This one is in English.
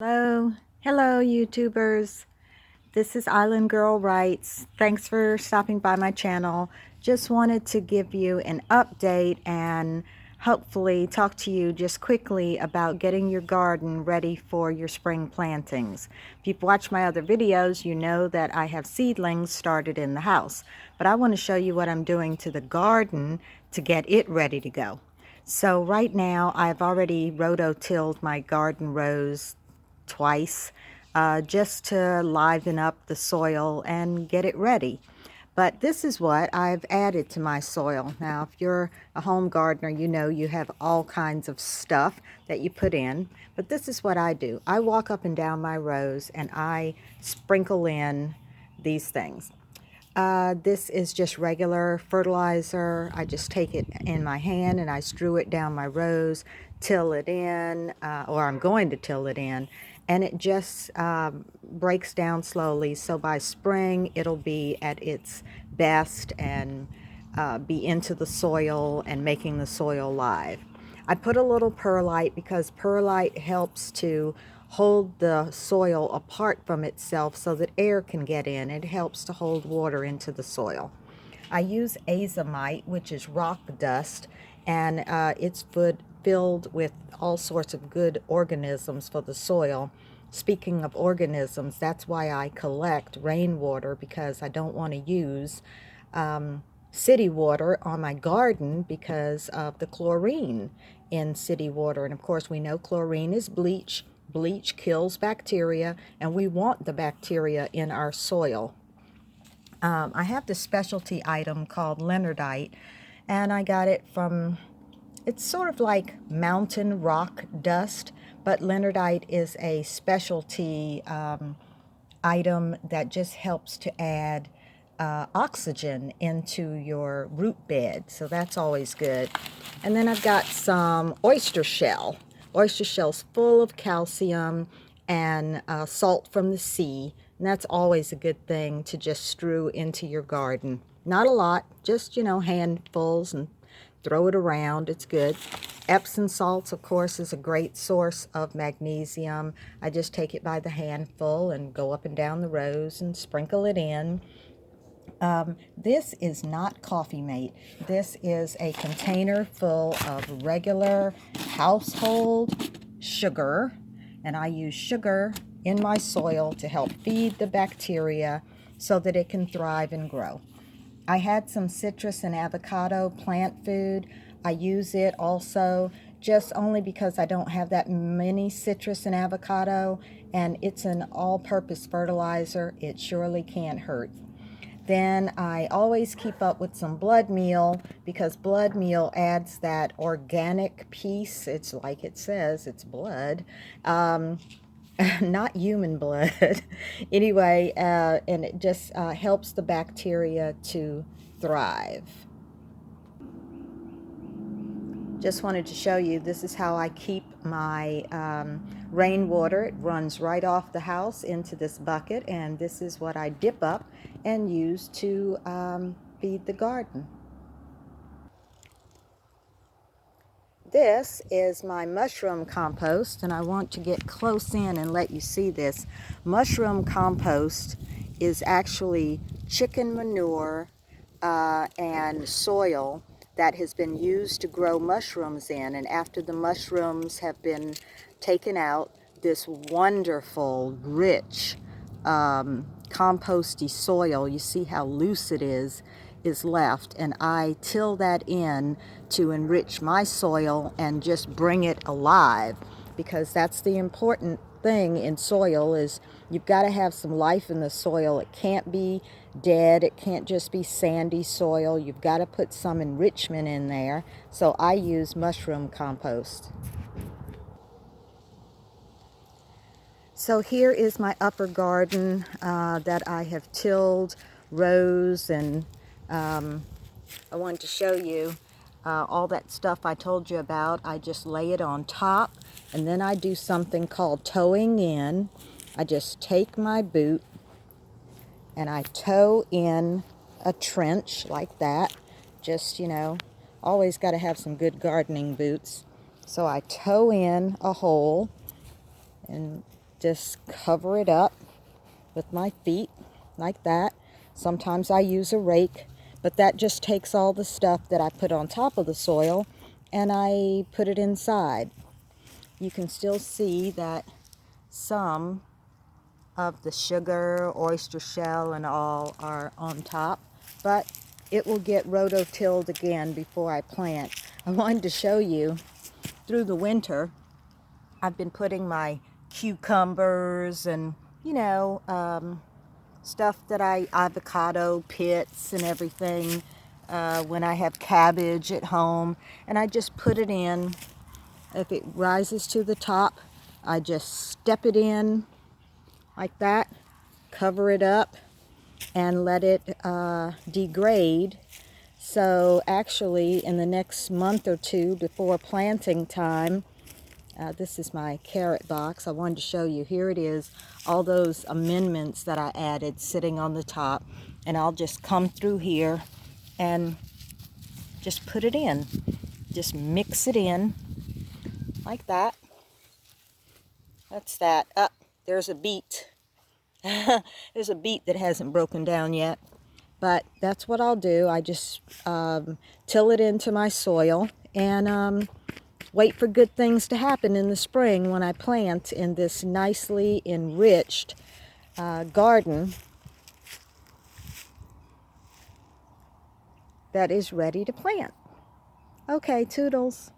Hello YouTubers. This is Island Girl Writes. Thanks for stopping by my channel. Just wanted to give you an update and hopefully talk to you just quickly about getting your garden ready for your spring plantings. If you've watched my other videos, you know that I have seedlings started in the house, but I want to show you what I'm doing to the garden to get it ready to go. So right now I've already rototilled my garden rows twice just to liven up the soil and get it ready. But this is what I've added to my soil. Now, if you're a home gardener, you know you have all kinds of stuff that you put in. But this is what I do. I walk up and down my rows and I sprinkle in these things. This is just regular fertilizer. I just take it in my hand and I strew it down my rows, till it in, or I'm going to till it in, and it just breaks down slowly. So by spring, it'll be at its best and be into the soil and making the soil live. I put a little perlite because perlite helps to hold the soil apart from itself so that air can get in. It helps to hold water into the soil. I use azomite, which is rock dust, and it's filled with all sorts of good organisms for the soil. Speaking of organisms, that's why I collect rainwater, because I don't want to use city water on my garden because of the chlorine in city water. And of course, we know chlorine is bleach. Bleach kills bacteria, and we want the bacteria in our soil. I have this specialty item called Leonardite, and I got it from, it's sort of like mountain rock dust, but Leonardite is a specialty item that just helps to add oxygen into your root bed, so that's always good. And then I've got some oyster shell. Oyster shell's full of calcium and salt from the sea, and that's always a good thing to just strew into your garden. Not a lot, just, you know, handfuls, and throw it around. It's good. Epsom salts, of course, is a great source of magnesium. I just take it by the handful and go up and down the rows and sprinkle it in. This is not Coffee Mate. This is a container full of regular household sugar, and I use sugar in my soil to help feed the bacteria so that it can thrive and grow. I had some citrus and avocado plant food. I use it also just only because I don't have that many citrus and avocado, and it's an all-purpose fertilizer. It surely can't hurt. Then I always keep up with some blood meal, because blood meal adds that organic piece. It's like it says, it's blood. Not human blood. Anyway, and it just helps the bacteria to thrive. Just wanted to show you, this is how I keep my rainwater. It runs right off the house into this bucket, and this is what I dip up and use to feed the garden. This is my mushroom compost, and I want to get close in and let you see this. Mushroom compost is actually chicken manure and soil that has been used to grow mushrooms in, and after the mushrooms have been taken out, this wonderful, rich, composty soil, you see how loose it is left, and I till that in to enrich my soil and just bring it alive, because that's the important thing in soil, is you've got to have some life in the soil. It can't be dead. It can't just be sandy soil. You've got to put some enrichment in there. So I use mushroom compost. So here is my upper garden that I have tilled rows, and I wanted to show you all that stuff I told you about. I just lay it on top, and then I do something called towing in. I just take my boot and I tow in a trench like that. Just, you know, always got to have some good gardening boots. So I tow in a hole, and just cover it up with my feet like that. Sometimes I use a rake, but that just takes all the stuff that I put on top of the soil and I put it inside. You can still see that some of the sugar, oyster shell, and all are on top, but it will get rototilled again before I plant. I wanted to show you through the winter I've been putting my cucumbers and stuff that avocado pits and everything when I have cabbage at home, and I just put it in. If it rises to the top, I just step it in like that, cover it up, and let it degrade. So actually in the next month or two before planting time, this is my carrot box. I wanted to show you. Here it is, all those amendments that I added sitting on the top. And I'll just come through here and just put it in. Just mix it in like that. That's that. There's a beet. There's a beet that hasn't broken down yet. But that's what I'll do. I just till it into my soil and wait for good things to happen in the spring when I plant in this nicely enriched garden that is ready to plant. Okay, toodles.